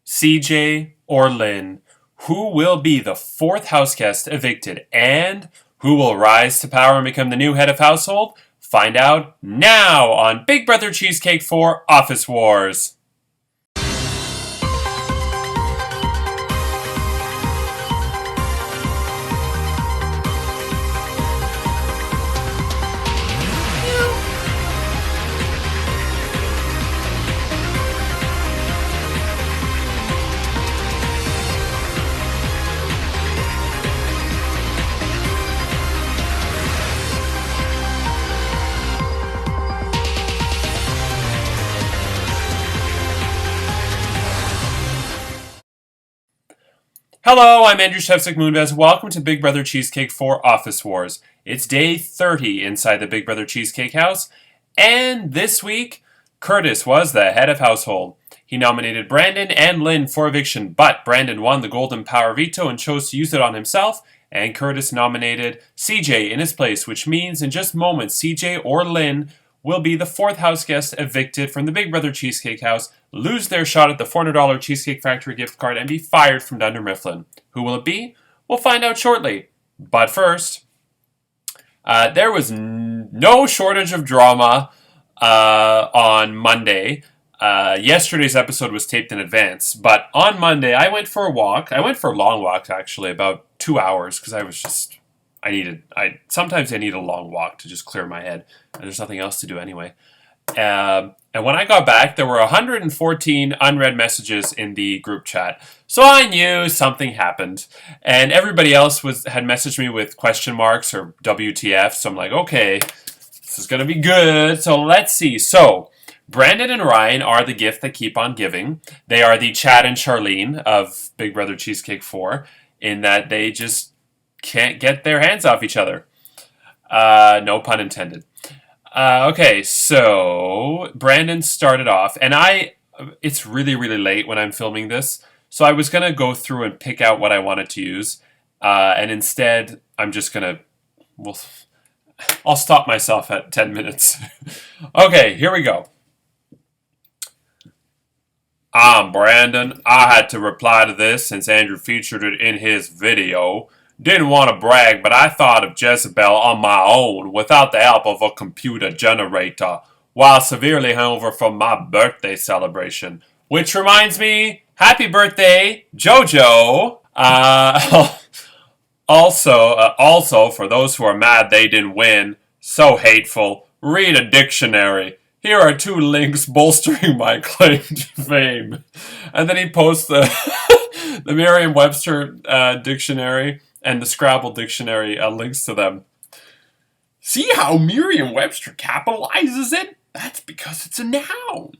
CJ, or Lynn? Who will be the fourth house guest evicted? And who will rise to power and become the new head of household? Find out now on Big Brother Cheesecake 4 Office Wars. Hello, I'm Andrew Shevsik Moonves. Welcome to Big Brother Cheesecake 4 Office Wars. It's day 30 inside the Big Brother Cheesecake house, and this week, Curtis was the head of household. He nominated Brandon and Lynn for eviction, but Brandon won the Golden Power veto and chose to use it on himself, and Curtis nominated CJ in his place, which means in just moments, CJ or Lynn will be the fourth house guest evicted from the Big Brother Cheesecake house, lose their shot at the $400 Cheesecake Factory gift card, and be fired from Dunder Mifflin. Who will it be? We'll find out shortly. But first, there was no shortage of drama on Monday. Yesterday's episode was taped in advance, but on Monday I went for a walk. I went for a long walk, actually, about 2 hours, because sometimes I need a long walk to just clear my head, and there's nothing else to do anyway. And when I got back, there were 114 unread messages in the group chat. So I knew something happened. And everybody else had messaged me with question marks or WTF. So I'm like, okay, this is going to be good. So let's see. So Brandon and Ryan are the gift that keep on giving. They are the Chad and Charlene of Big Brother Cheesecake 4 in that they just can't get their hands off each other. No pun intended. Okay, so Brandon started off, and it's really, really late when I'm filming this, so I was going to go through and pick out what I wanted to use, and instead, I'm just going to, I'll stop myself at 10 minutes. Okay, here we go. I'm Brandon. I had to reply to this since Andrew featured it in his video. Didn't want to brag, but I thought of Jezebel on my own without the help of a computer generator while severely hungover from my birthday celebration. Which reminds me, happy birthday, Jojo! Also, for those who are mad they didn't win, so hateful, read a dictionary. Here are 2 links bolstering my claim to fame. And then he posts the Merriam-Webster dictionary and the Scrabble dictionary links to them. See how Merriam-Webster capitalizes it? That's because it's a noun.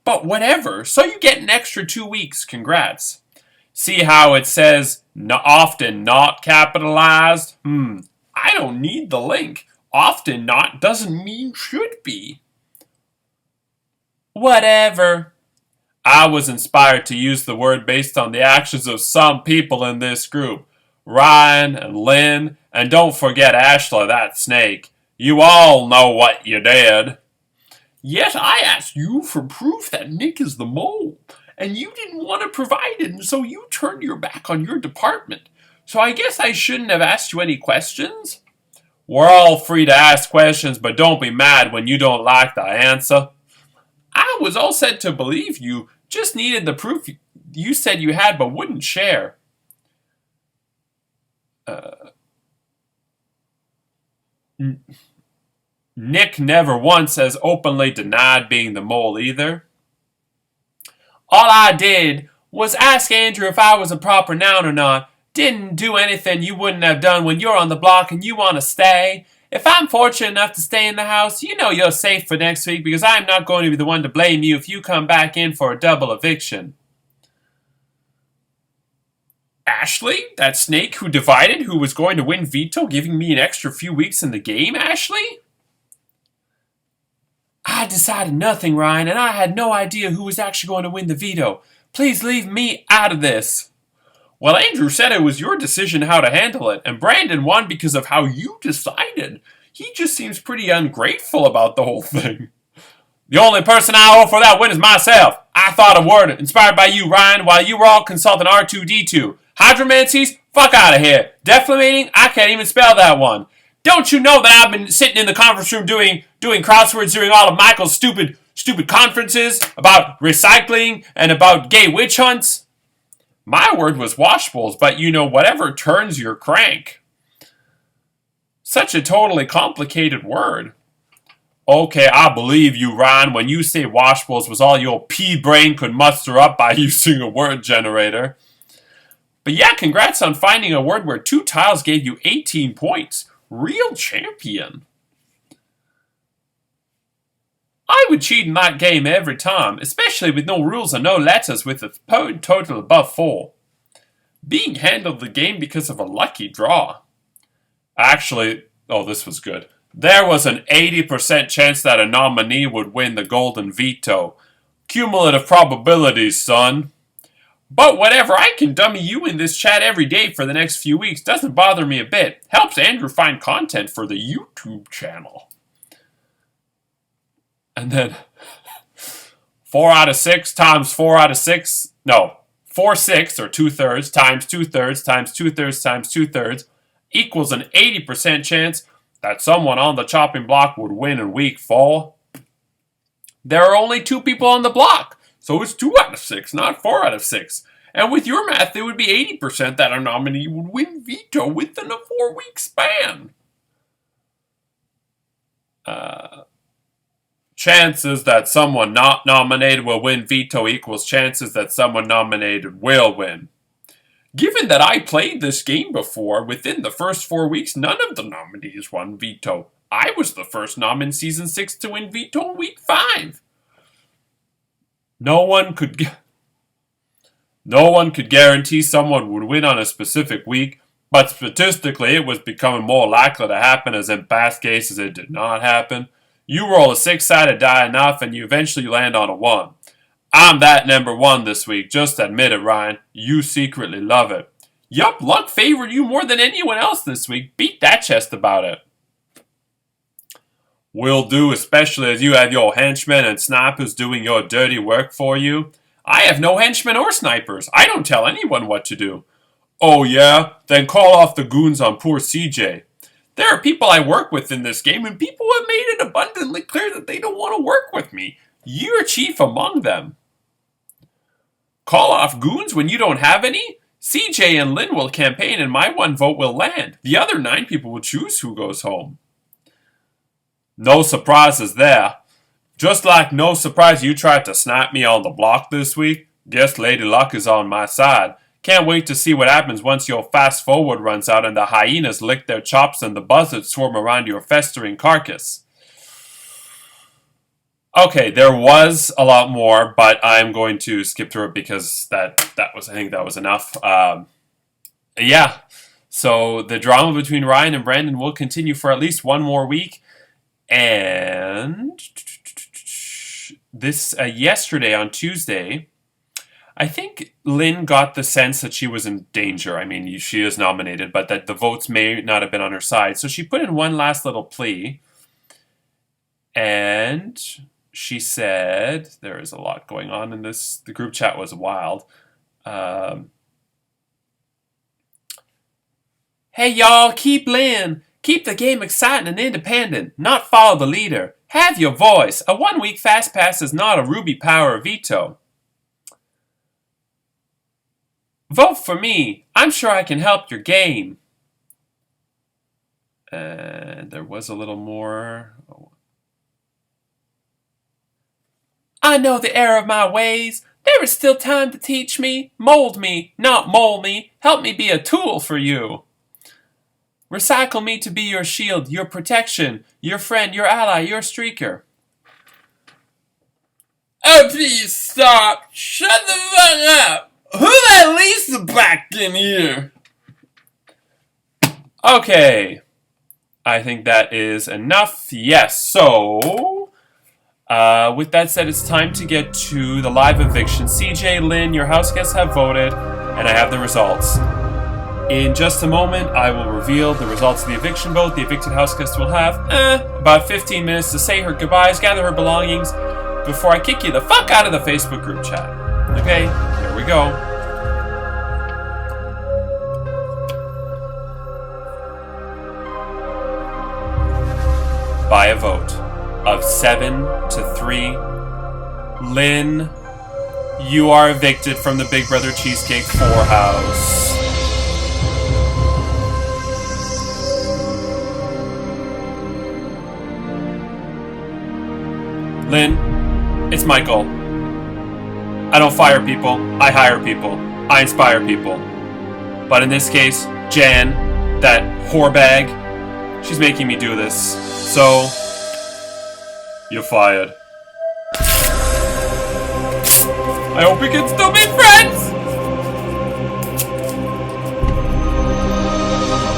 But whatever, so you get an extra 2 weeks. Congrats. See how it says often not capitalized? I don't need the link. Often not doesn't mean should be. Whatever. I was inspired to use the word based on the actions of some people in this group. Ryan and Lynn, and don't forget Ashla, that snake. You all know what you did. Yet I asked you for proof that Nick is the mole, and you didn't want to provide it, and so you turned your back on your department. So I guess I shouldn't have asked you any questions? We're all free to ask questions, but don't be mad when you don't like the answer. I was all set to believe you, just needed the proof you said you had but wouldn't share. Nick never once has openly denied being the mole either. All I did was ask Andrew if I was a proper noun or not. Didn't do anything you wouldn't have done when you're on the block and you want to stay. If I'm fortunate enough to stay in the house, you know you're safe for next week because I'm not going to be the one to blame you if you come back in for a double eviction. Ashley? That snake who divided, who was going to win veto, giving me an extra few weeks in the game, Ashley? I decided nothing, Ryan, and I had no idea who was actually going to win the veto. Please leave me out of this. Well, Andrew said it was your decision how to handle it, and Brandon won because of how you decided. He just seems pretty ungrateful about the whole thing. The only person I owe for that win is myself. I thought a word inspired by you, Ryan, while you were all consulting R2-D2. Hydromancies? Fuck out of here. Deflating? I can't even spell that one. Don't you know that I've been sitting in the conference room doing crosswords during all of Michael's stupid conferences about recycling and about gay witch hunts? My word was washbowls, but you know, whatever turns your crank. Such a totally complicated word. Okay, I believe you, Ryan, when you say washbowls was all your pea brain could muster up by using a word generator. But yeah, congrats on finding a word where 2 tiles gave you 18 points. Real champion. I would cheat in that game every time, especially with no rules and no letters with a total above 4. Being handled the game because of a lucky draw. Actually, this was good. There was an 80% chance that a nominee would win the golden veto. Cumulative probabilities, son. But whatever, I can dummy you in this chat every day for the next few weeks. Doesn't bother me a bit. Helps Andrew find content for the YouTube channel. And then 4 out of 6 times 4 out of 6. No, 4/6 or 2/3 times 2/3 times 2/3 times 2/3 equals an 80% chance that someone on the chopping block would win in week 4. There are only 2 people on the block, so it's 2 out of 6, not 4 out of 6. And with your math, it would be 80% that a nominee would win veto within a 4-week span. Chances that someone not nominated will win veto equals chances that someone nominated will win. Given that I played this game before, within the first 4 weeks, none of the nominees won veto. I was the first nom in Season 6 to win veto in Week 5. No one could guarantee someone would win on a specific week, but statistically it was becoming more likely to happen, as in past cases it did not happen. You roll a 6-sided die enough and you eventually land on a 1. I'm that number 1 this week, just admit it, Ryan. You secretly love it. Yup, luck favored you more than anyone else this week. Beat that chest about it. Will do, especially as you have your henchmen and snipers doing your dirty work for you. I have no henchmen or snipers. I don't tell anyone what to do. Oh yeah? Then call off the goons on poor CJ. There are people I work with in this game, and people have made it abundantly clear that they don't want to work with me. You're chief among them. Call off goons when you don't have any? CJ and Lynn will campaign and my 1 vote will land. The other 9 people will choose who goes home. No surprises there. Just like no surprise you tried to snipe me on the block this week. Guess Lady Luck is on my side. Can't wait to see what happens once your fast forward runs out and the hyenas lick their chops and the buzzards swarm around your festering carcass. Okay, there was a lot more, but I'm going to skip through it because I think that was enough. Yeah, so the drama between Ryan and Brandon will continue for at least 1 more week. And this yesterday on Tuesday, I think Lynn got the sense that she was in danger. I mean, she is nominated, but that the votes may not have been on her side. So she put in one last little plea. And she said, there is a lot going on in this. The group chat was wild. Hey, y'all, keep Lynn. Keep the game exciting and independent. Not follow the leader. Have your voice. A 1-week fast pass is not a Ruby power veto. Vote for me. I'm sure I can help your game. And there was a little more. I know the error of my ways. There is still time to teach me. Mold me, not mold me. Help me be a tool for you. Recycle me to be your shield, your protection, your friend, your ally, your streaker. Oh, please stop. Shut the fuck up. Who let Lisa back in here? Okay. I think that is enough. Yes, so with that said, it's time to get to the live eviction. CJ, Lynn, your house guests have voted, and I have the results. In just a moment, I will reveal the results of the eviction vote. The evicted house guest will have about 15 minutes to say her goodbyes, gather her belongings, before I kick you the fuck out of the Facebook group chat. Okay, here we go. By a vote of 7-3, Lynn, you are evicted from the Big Brother Cheesecake 4 house. Lynn, it's Michael. I don't fire people, I hire people. I inspire people. But in this case, Jan, that whorebag, she's making me do this. So, you're fired. I hope we can still be friends!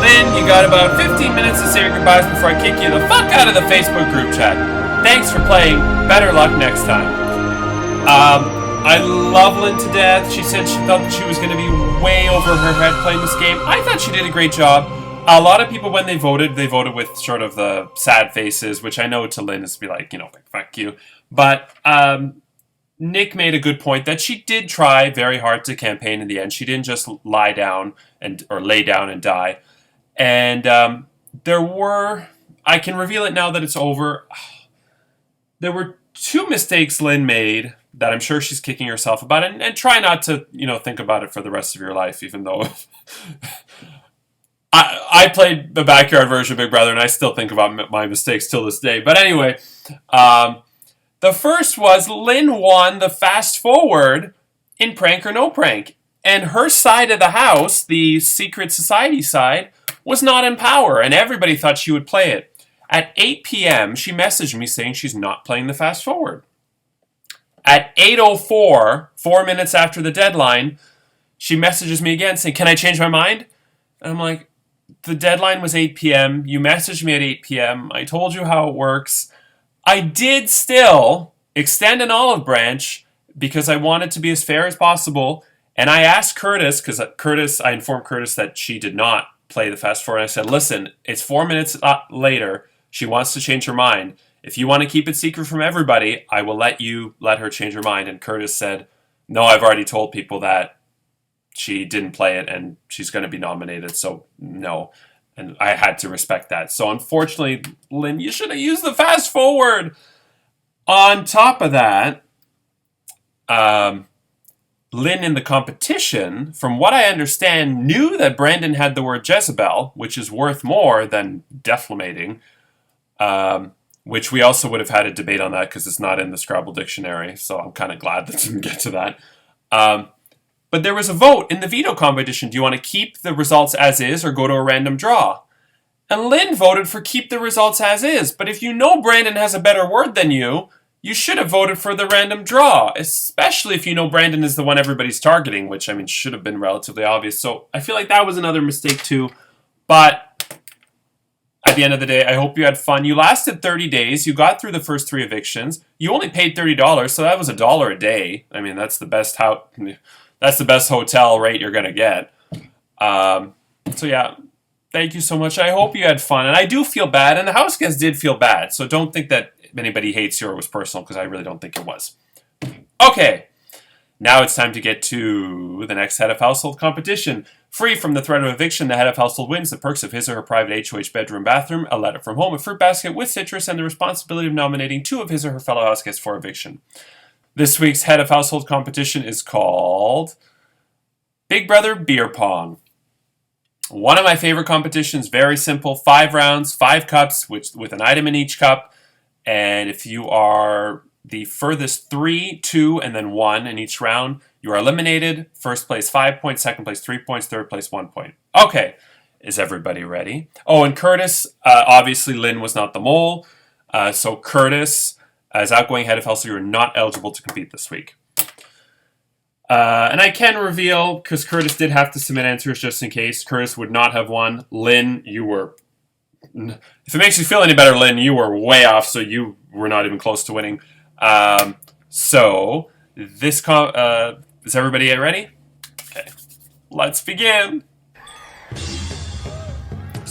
Lynn, you got about 15 minutes to say your goodbyes before I kick you the fuck out of the Facebook group chat. Thanks for playing. Better luck next time. I love Lynn to death. She said she thought that she was going to be way over her head playing this game. I thought she did a great job. A lot of people, when they voted with sort of the sad faces, which I know to Lynn is to be like, fuck you. But Nick made a good point that she did try very hard to campaign in the end. She didn't just lay down and die. And there were, I can reveal it now that it's over. There were 2 mistakes Lynn made that I'm sure she's kicking herself about, and try not to, think about it for the rest of your life, even though I played the backyard version of Big Brother, and I still think about my mistakes till this day. But anyway, the first was Lynn won the fast forward in Prank or No Prank, and her side of the house, the secret society side, was not in power, and everybody thought she would play it. At 8 p.m., she messaged me saying she's not playing the fast forward. At 8:04, 4 minutes after the deadline, she messages me again saying, can I change my mind? And I'm like, the deadline was 8 p.m. You messaged me at 8 p.m. I told you how it works. I did still extend an olive branch because I wanted to be as fair as possible. And I asked Curtis, because I informed Curtis that she did not play the fast forward. And I said, listen, it's 4 minutes later. She wants to change her mind. If you want to keep it secret from everybody, I will let her change her mind. And Curtis said, no, I've already told people that she didn't play it and she's going to be nominated. So no. And I had to respect that. So unfortunately, Lynn, you should have used the fast forward. On top of that, Lynn in the competition, from what I understand, knew that Brandon had the word Jezebel, which is worth more than defamating. Which we also would have had a debate on that because it's not in the Scrabble dictionary, so I'm kind of glad that didn't get to that. But there was a vote in the veto competition. Do you want to keep the results as is or go to a random draw? And Lynn voted for keep the results as is. But if you know Brandon has a better word than you, you should have voted for the random draw, especially if you know Brandon is the one everybody's targeting, which, should have been relatively obvious. So I feel like that was another mistake too. But at the end of the day, I hope you had fun. You lasted 30 days. You got through the first 3 evictions. You only paid $30, so that was $1 a day. That's the best hotel rate you're gonna get. So yeah, thank you so much. I hope you had fun, and I do feel bad, and the house guests did feel bad. So don't think that anybody hates you or it was personal, because I really don't think it was. Okay, now it's time to get to the next head of household competition. Free from the threat of eviction, the head of household wins the perks of his or her private HOH bedroom bathroom, a letter from home, a fruit basket with citrus, and the responsibility of nominating 2 of his or her fellow house guests for eviction. This week's head of household competition is called Big Brother Beer Pong. One of my favorite competitions, very simple, 5 rounds, 5 cups, with an item in each cup. And if you are the furthest 3, 2, and then 1 in each round, you are eliminated. First place 5 points, second place 3 points, third place 1 point. Okay, is everybody ready? Oh, and Curtis, obviously Lynn was not the mole. So Curtis, as outgoing head of household, you are not eligible to compete this week. And I can reveal, because Curtis did have to submit answers just in case, Curtis would not have won. Lynn, you were... If it makes you feel any better, Lynn, you were way off, so you were not even close to winning. So, is everybody ready? Okay, let's begin.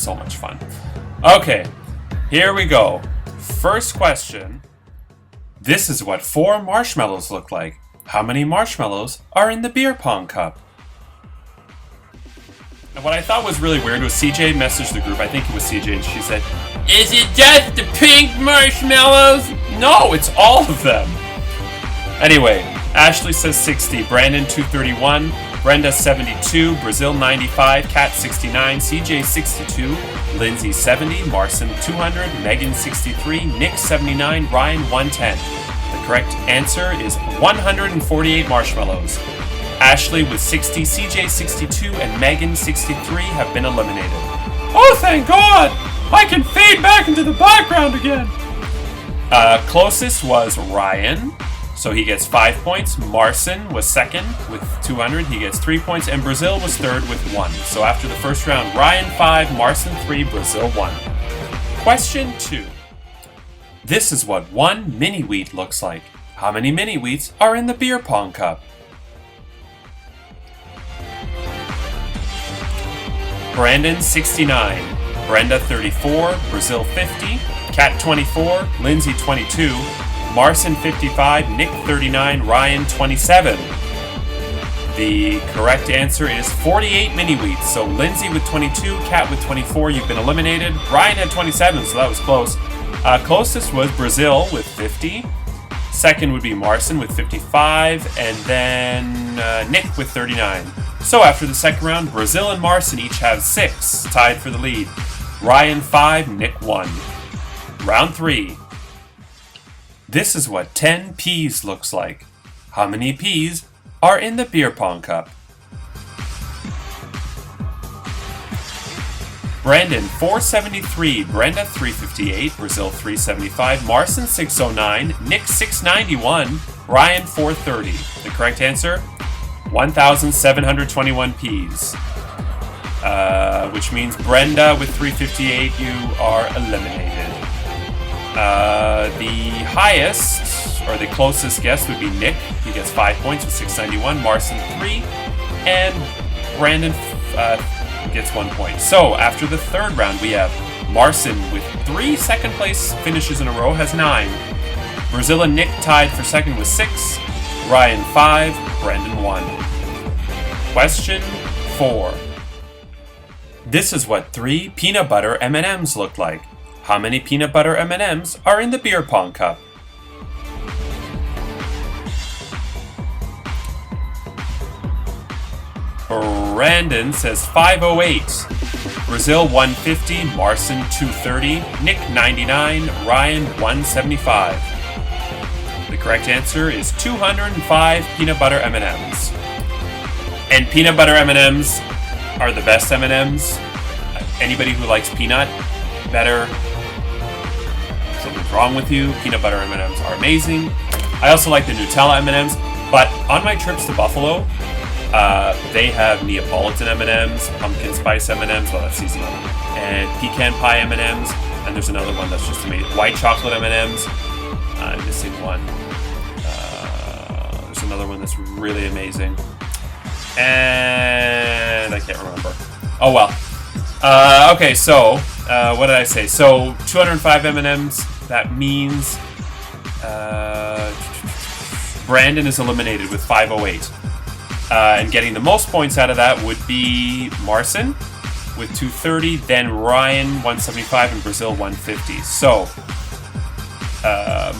so much fun. Okay, here we go. First question. This is what 4 marshmallows look like. How many marshmallows are in the beer pong cup? And what I thought was really weird was CJ messaged the group. I think it was CJ, and she said, "Is it just the pink marshmallows?" No, it's all of them. Anyway, Ashley says 60, Brandon 231, Brenda 72, Brazil 95, Kat 69, CJ 62, Lindsay 70, Marcin 200, Megan 63, Nick 79, Ryan 110. The correct answer is 148 marshmallows. Ashley with 60, CJ 62, and Megan 63 have been eliminated. Oh, thank God! I can fade back into the background again! Closest was Ryan, so he gets 5 points. Marcin was second with 200, he gets 3 points, and Brazil was third with 1. So after the first round, Ryan 5, Marcin 3, Brazil 1. Question 2. This is what 1 mini wheat looks like. How many mini wheats are in the beer pong cup? Brandon 69, Brenda 34, Brazil 50, Kat 24, Lindsay 22, Marcin 55, Nick 39, Ryan 27. The correct answer is 48 mini wheats. So Lindsay with 22, Kat with 24, you've been eliminated. Ryan had 27, so that was close. Closest was Brazil with 50. Second would be Marcin with 55, and then Nick with 39. So after the second round, Brazil and Marcin each have 6, tied for the lead. Ryan 5, Nick 1. Round 3. This is what 10 peas looks like. How many peas are in the beer pong cup? Brandon 473, Brenda 358, Brazil 375, Marcin 609, Nick 691, Ryan 430. The correct answer? 1,721 peas. Which means Brenda with 358, you are eliminated. The highest, or the closest guess would be Nick. He gets 5 points with 691, Marcin 3, and Brandon gets 1 point. So after the third round, we have Marcin with 3 second place finishes in a row, has 9. Brazil and Nick tied for second with 6. Ryan 5, Brandon 1. Question 4. This is what 3 peanut butter M&Ms look like. How many peanut butter M&Ms are in the beer pong cup? Brandon says 508. Brazil 150, Marcin 230, Nick 99, Ryan 175. The correct answer is 205 peanut butter M&Ms. And peanut butter M&Ms are the best M&Ms. Anybody who likes peanut better, something's wrong with you. Peanut butter M&Ms are amazing. I also like the Nutella M&Ms, but on my trips to Buffalo, they have Neapolitan M&Ms, pumpkin spice M&Ms, well that's seasonal, and pecan pie M&Ms, and there's another one that's just amazing. White chocolate M&Ms, I'm missing one. There's another one that's really amazing. And I can't remember. Oh well. Okay, so what did I say? So 205 M&Ms. That means Brandon is eliminated with 508. And getting the most points out of that would be Marcin with 230, then Ryan 175, and Brazil 150. So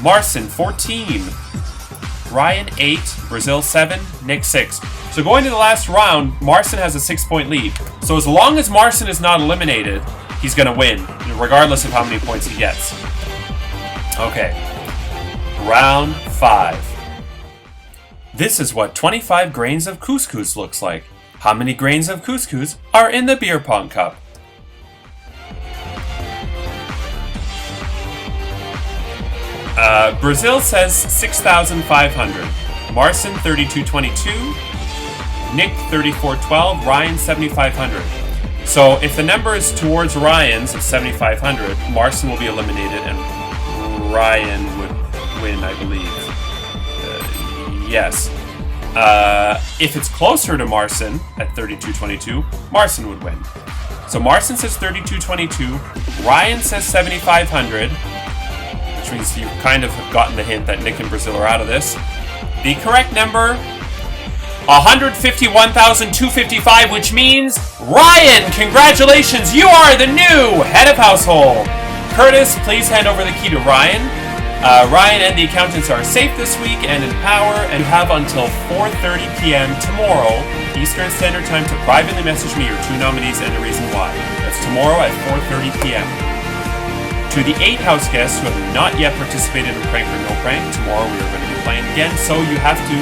Marcin 14, Ryan 8, Brazil 7, Nick 6. So going to the last round, Marcin has a 6-point lead. So as long as Marcin is not eliminated, he's going to win, regardless of how many points he gets. Okay, round 5. This is what 25 grains of couscous looks like. How many grains of couscous are in the beer pong cup? Brazil says 6,500. Marcin 3222. Nick 3412. Ryan 7,500. So if the number is towards Ryan's of 7,500, Marcin will be eliminated and Ryan would win, I believe. Yes. If it's closer to Marcin at 3222, Marcin would win. So Marcin says 3222. Ryan says 7,500. Which means you kind of have gotten the hint that Nick and Brazil are out of this. The correct number, 151,255, which means Ryan, congratulations, you are the new head of household. Curtis, please hand over the key to Ryan. Ryan and the accountants are safe this week and in power, and you have until 4:30 p.m. tomorrow Eastern Standard Time to privately message me your two nominees and a reason why. That's tomorrow at 4:30 p.m. To the 8 house guests who have not yet participated in Prank or No Prank, tomorrow we are going to be playing again, so you have to,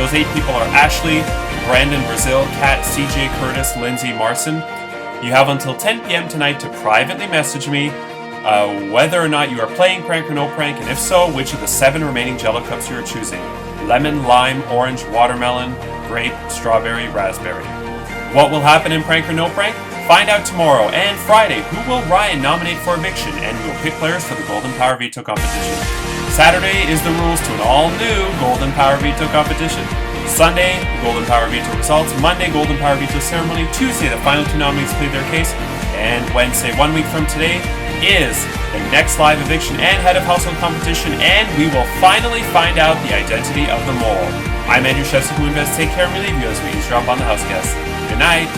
those 8 people are Ashley, Brandon, Brazil, Kat, CJ, Curtis, Lindsay, Marcin. You have until 10 p.m. tonight to privately message me whether or not you are playing Prank or No Prank, and if so, which of the 7 remaining Jello cups you are choosing. Lemon, lime, orange, watermelon, grape, strawberry, raspberry. What will happen in Prank or No Prank? Find out tomorrow. And Friday, who will Ryan nominate for Eviction? And we will pick players for the Golden Power Veto competition. Saturday is the rules to an all-new Golden Power Veto competition. Sunday, Golden Power Veto results. Monday, Golden Power Veto ceremony. Tuesday, the final 2 nominees plead their case. And Wednesday, 1 week from today, is the next live eviction and head of household competition, and we will finally find out the identity of the mole. I'm Andrew Shevsik, who invests. Take care, and we leave you as we eavesdrop on the house guests. Good night.